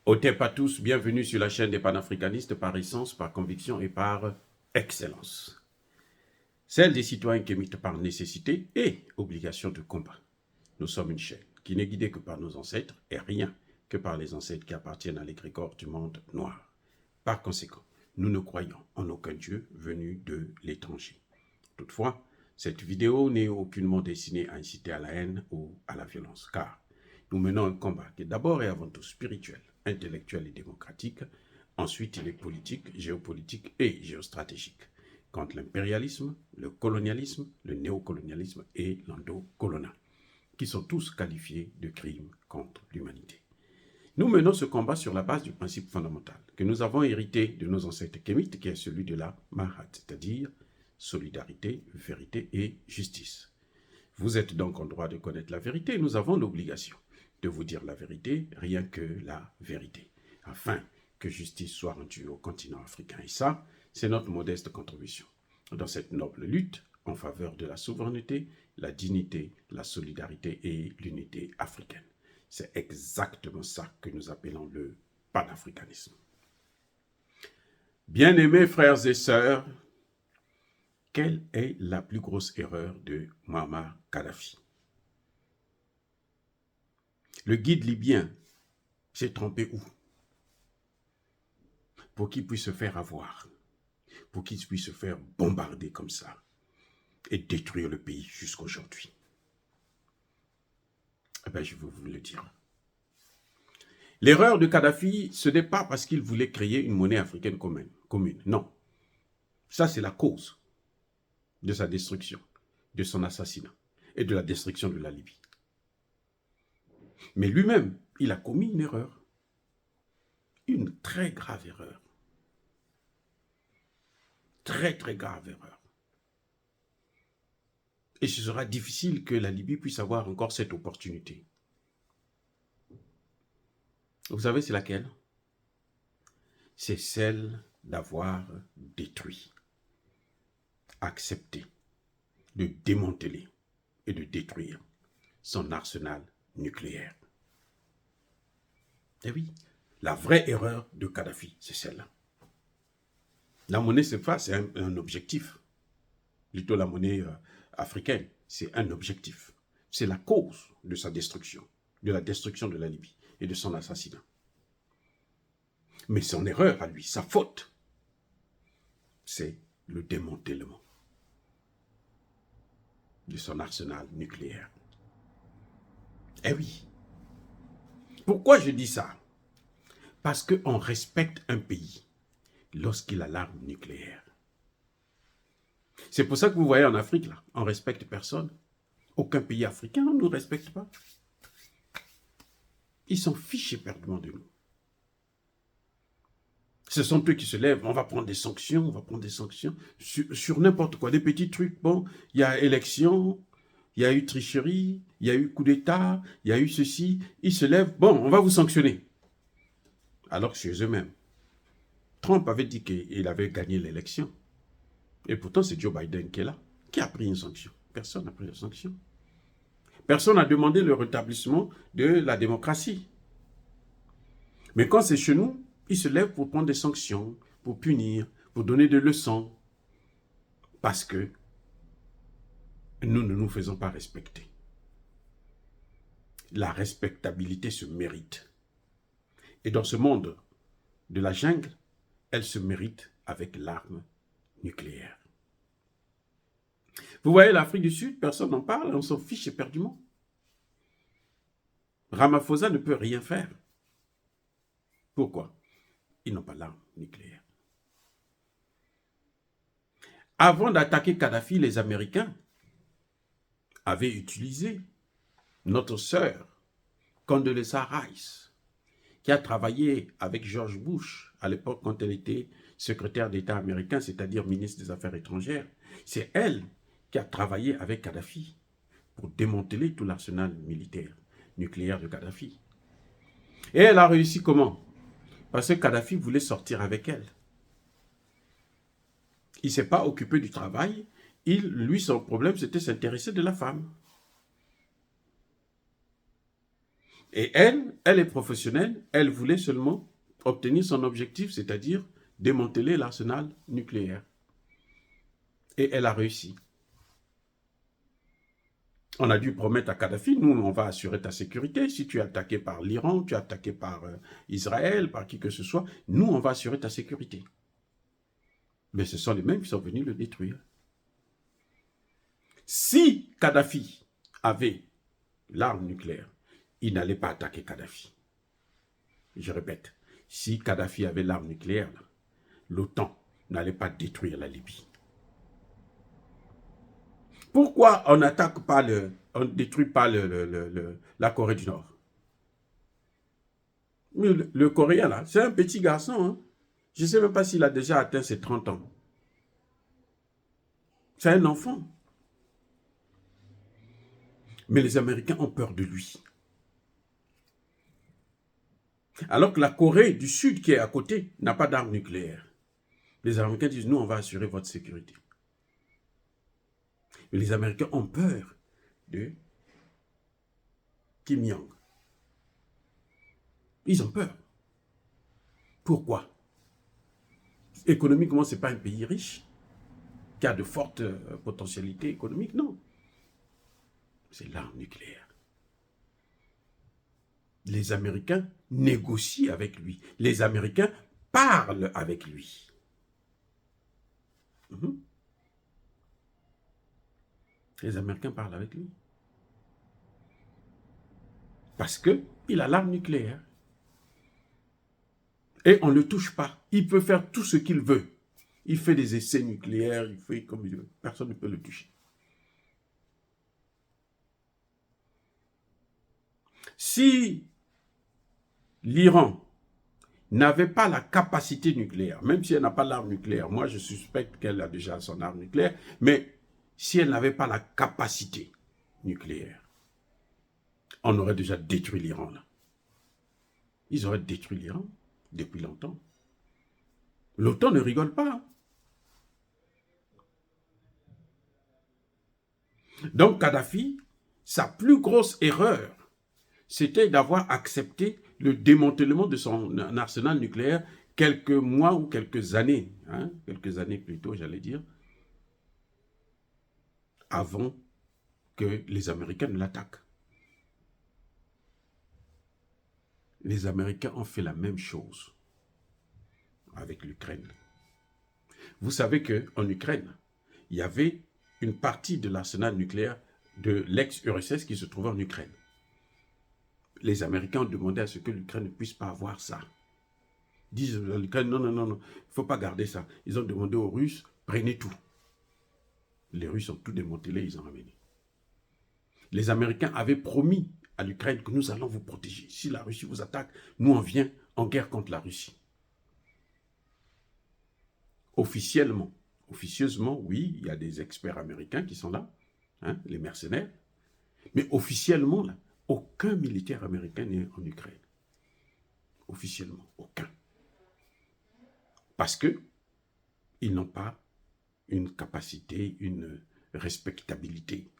Otep à tous, bienvenue sur la chaîne des panafricanistes par essence, par conviction et par excellence. Celle des citoyens qui émitent par nécessité et obligation de combat. Nous sommes une chaîne qui n'est guidée que par nos ancêtres et rien que par les ancêtres qui appartiennent à l'égrégore du monde noir. Par conséquent, nous ne croyons en aucun Dieu venu de l'étranger. Toutefois, cette vidéo n'est aucunement destinée à inciter à la haine ou à la violence, car nous menons un combat qui est d'abord et avant tout spirituel, intellectuel et démocratique. Ensuite, il est politique, géopolitique et géostratégique, contre l'impérialisme, le colonialisme, le néocolonialisme et l'endocolonial, qui sont tous qualifiés de crimes contre l'humanité. Nous menons ce combat sur la base du principe fondamental que nous avons hérité de nos ancêtres kémites, qui est celui de la Mahat, c'est-à-dire solidarité, vérité et justice. Vous êtes donc en droit de connaître la vérité. Nous avons l'obligation de vous dire la vérité, rien que la vérité, afin que justice soit rendue au continent africain. Et ça, c'est notre modeste contribution dans cette noble lutte en faveur de la souveraineté, la dignité, la solidarité et l'unité africaine. C'est exactement ça que nous appelons le panafricanisme. Bien-aimés frères et sœurs, quelle est la plus grosse erreur de Muammar Kadhafi? Le guide libyen s'est trompé où? Pour qu'il puisse se faire avoir, pour qu'il puisse se faire bombarder comme ça et détruire le pays jusqu'aujourd'hui. Eh bien, je vais vous le dire. L'erreur de Kadhafi, ce n'est pas parce qu'il voulait créer une monnaie africaine commune. Non. Ça, c'est la cause de sa destruction, de son assassinat et de la destruction de la Libye. Mais lui-même, il a commis une erreur. Une très grave erreur. Très, très grave erreur. Et ce sera difficile que la Libye puisse avoir encore cette opportunité. Vous savez, c'est laquelle? C'est celle d'avoir détruit, accepté, de démanteler et de détruire son arsenal nucléaire. Et oui, la vraie erreur de Kadhafi, c'est celle-là. La monnaie CFA, c'est un objectif. Plutôt la monnaie africaine, c'est un objectif. C'est la cause de sa destruction, de la destruction de la Libye et de son assassinat. Mais son erreur à lui, sa faute, c'est le démantèlement de son arsenal nucléaire. Eh oui. Pourquoi je dis ça? Parce qu'on respecte un pays lorsqu'il a l'arme nucléaire. C'est pour ça que vous voyez en Afrique, là, on ne respecte personne. Aucun pays africain ne nous respecte pas. Ils sont fichés éperdument de nous. Ce sont eux qui se lèvent, on va prendre des sanctions, sur n'importe quoi, des petits trucs. Bon, il y a élection, il y a eu tricherie, il y a eu coup d'État, il y a eu ceci. Ils se lèvent, bon, on va vous sanctionner. Alors que c'est eux-mêmes. Trump avait dit qu'il avait gagné l'élection. Et pourtant, c'est Joe Biden qui est là. Qui a pris une sanction? Personne n'a pris de sanction. Personne n'a demandé le rétablissement de la démocratie. Mais quand c'est chez nous, ils se lèvent pour prendre des sanctions, pour punir, pour donner des leçons. Parce que nous ne nous faisons pas respecter. La respectabilité se mérite. Et dans ce monde de la jungle, elle se mérite avec l'arme nucléaire. Vous voyez l'Afrique du Sud, personne n'en parle, on s'en fiche éperdument. Ramaphosa ne peut rien faire. Pourquoi? Ils n'ont pas l'arme nucléaire. Avant d'attaquer Kadhafi, les Américains avaient utilisé notre sœur, Condoleezza Rice, qui a travaillé avec George Bush à l'époque quand elle était secrétaire d'État américain, c'est-à-dire ministre des Affaires étrangères. C'est elle qui a travaillé avec Kadhafi pour démanteler tout l'arsenal militaire nucléaire de Kadhafi. Et elle a réussi comment? Parce que Kadhafi voulait sortir avec elle. Il ne s'est pas occupé du travail. Lui, son problème, c'était s'intéresser de la femme. Et elle est professionnelle, elle voulait seulement obtenir son objectif, c'est-à-dire démanteler l'arsenal nucléaire. Et elle a réussi. On a dû promettre à Kadhafi, nous, on va assurer ta sécurité. Si tu es attaqué par l'Iran, tu es attaqué par Israël, par qui que ce soit, nous, on va assurer ta sécurité. Mais ce sont les mêmes qui sont venus le détruire. Si Kadhafi avait l'arme nucléaire, il n'allait pas attaquer Kadhafi. Je répète, si Kadhafi avait l'arme nucléaire, l'OTAN n'allait pas détruire la Libye. Pourquoi on n'attaque pas on ne détruit pas la Corée du Nord? Le Coréen, là, c'est un petit garçon. Hein? Je ne sais même pas s'il a déjà atteint ses 30 ans. C'est un enfant. Mais les Américains ont peur de lui. Alors que la Corée du Sud, qui est à côté, n'a pas d'armes nucléaires. Les Américains disent, nous, on va assurer votre sécurité. Mais les Américains ont peur de Kim Jong. Ils ont peur. Pourquoi? Économiquement, ce n'est pas un pays riche, qui a de fortes potentialités économiques, non. C'est l'arme nucléaire. Les Américains négocient avec lui. Les Américains parlent avec lui. Les Américains parlent avec lui. Parce qu'il a l'arme nucléaire. Et on ne le touche pas. Il peut faire tout ce qu'il veut. Il fait des essais nucléaires, il fait comme il veut. Personne ne peut le toucher. Si l'Iran n'avait pas la capacité nucléaire, même si elle n'a pas l'arme nucléaire, moi je suspecte qu'elle a déjà son arme nucléaire, mais si elle n'avait pas la capacité nucléaire, on aurait déjà détruit l'Iran là. Ils auraient détruit l'Iran depuis longtemps. L'OTAN ne rigole pas. Donc Kadhafi, sa plus grosse erreur, c'était d'avoir accepté le démantèlement de son arsenal nucléaire quelques mois ou quelques années plutôt, j'allais dire, avant que les Américains ne l'attaquent. Les Américains ont fait la même chose avec l'Ukraine. Vous savez qu'en Ukraine, il y avait une partie de l'arsenal nucléaire de l'ex-URSS qui se trouvait en Ukraine. Les Américains ont demandé à ce que l'Ukraine ne puisse pas avoir ça. Ils disent à l'Ukraine, non, il ne faut pas garder ça. Ils ont demandé aux Russes, prenez tout. Les Russes ont tout démantelé, ils ont ramené. Les Américains avaient promis à l'Ukraine que nous allons vous protéger. Si la Russie vous attaque, nous on vient en guerre contre la Russie. Officieusement, oui, il y a des experts américains qui sont là, hein, les mercenaires. Mais officiellement, là, aucun militaire américain n'est en Ukraine. Officiellement, aucun. Parce qu'ils n'ont pas une capacité, une respectabilité.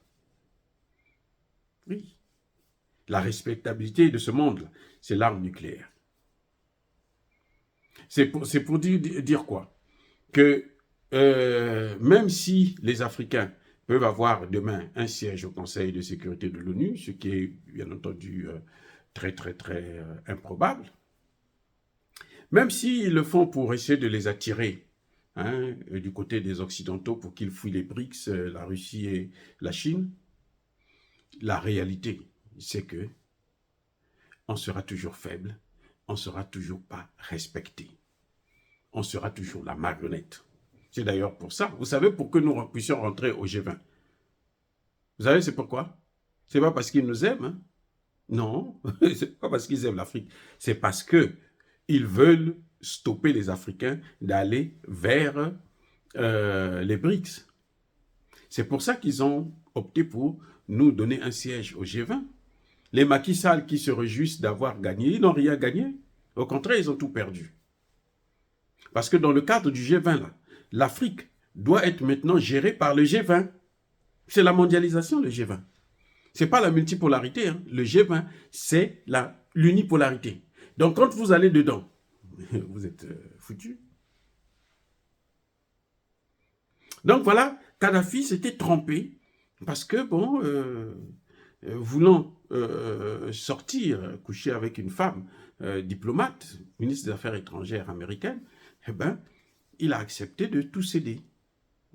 Oui. La respectabilité de ce monde, c'est l'arme nucléaire. C'est pour dire quoi? Que même si les Africains peuvent avoir demain un siège au Conseil de sécurité de l'ONU, ce qui est bien entendu très improbable, même s'ils le font pour essayer de les attirer du côté des Occidentaux pour qu'ils fuient les BRICS, la Russie et la Chine, la réalité, c'est que on sera toujours faible, on ne sera toujours pas respecté. On sera toujours la marionnette. C'est d'ailleurs pour ça. Vous savez pourquoi nous puissions rentrer au G20? Vous savez c'est pourquoi? Ce n'est pas parce qu'ils nous aiment. Hein? Non, ce n'est pas parce qu'ils aiment l'Afrique. C'est parce qu'ils veulent stopper les Africains d'aller vers les BRICS. C'est pour ça qu'ils ont opté pour nous donner un siège au G20. Les Macky Sall qui se réjouissent d'avoir gagné, ils n'ont rien gagné. Au contraire, ils ont tout perdu. Parce que dans le cadre du G20, l'Afrique doit être maintenant gérée par le G20. C'est la mondialisation, le G20. Ce n'est pas la multipolarité. Hein. Le G20, c'est l'unipolarité. Donc, quand vous allez dedans, vous êtes foutu. Donc, voilà, Kadhafi s'était trompé parce que, bon, voulant sortir, coucher avec une femme diplomate, ministre des Affaires étrangères américaine, eh ben, il a accepté de tout céder.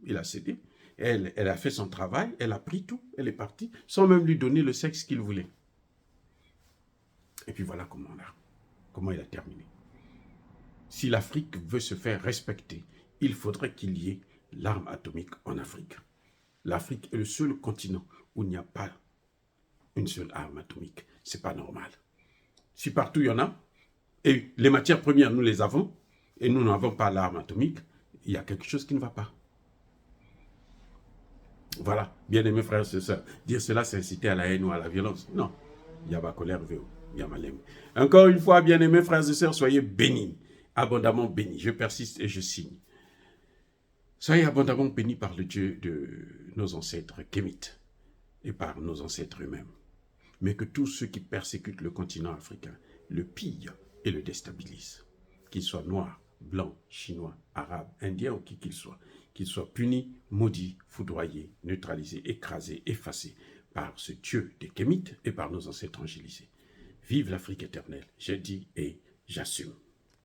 Il a cédé. Elle a fait son travail, elle a pris tout, elle est partie, sans même lui donner le sexe qu'il voulait. Et puis voilà comment il a terminé. Si l'Afrique veut se faire respecter, il faudrait qu'il y ait l'arme atomique en Afrique. L'Afrique est le seul continent où il n'y a pas une seule arme atomique. C'est pas normal. Si partout il y en a, et les matières premières, nous les avons, et nous n'avons pas l'arme atomique, il y a quelque chose qui ne va pas. Voilà, bien-aimés frères et sœurs, dire cela, c'est inciter à la haine ou à la violence. Non, il y a ma colère, il y a ma lème. Encore une fois, bien-aimés frères et sœurs, soyez bénis, abondamment bénis. Je persiste et je signe. Soyez abondamment bénis par le Dieu de nos ancêtres kémites et par nos ancêtres eux-mêmes. Mais que tous ceux qui persécutent le continent africain le pillent et le déstabilisent. Qu'ils soient noirs, blancs, chinois, arabes, indiens ou qui qu'ils soient punis, maudits, foudroyés, neutralisés, écrasés, effacés par ce Dieu des Kémites et par nos ancêtres angélisés. Vive l'Afrique éternelle, j'ai dit et j'assume.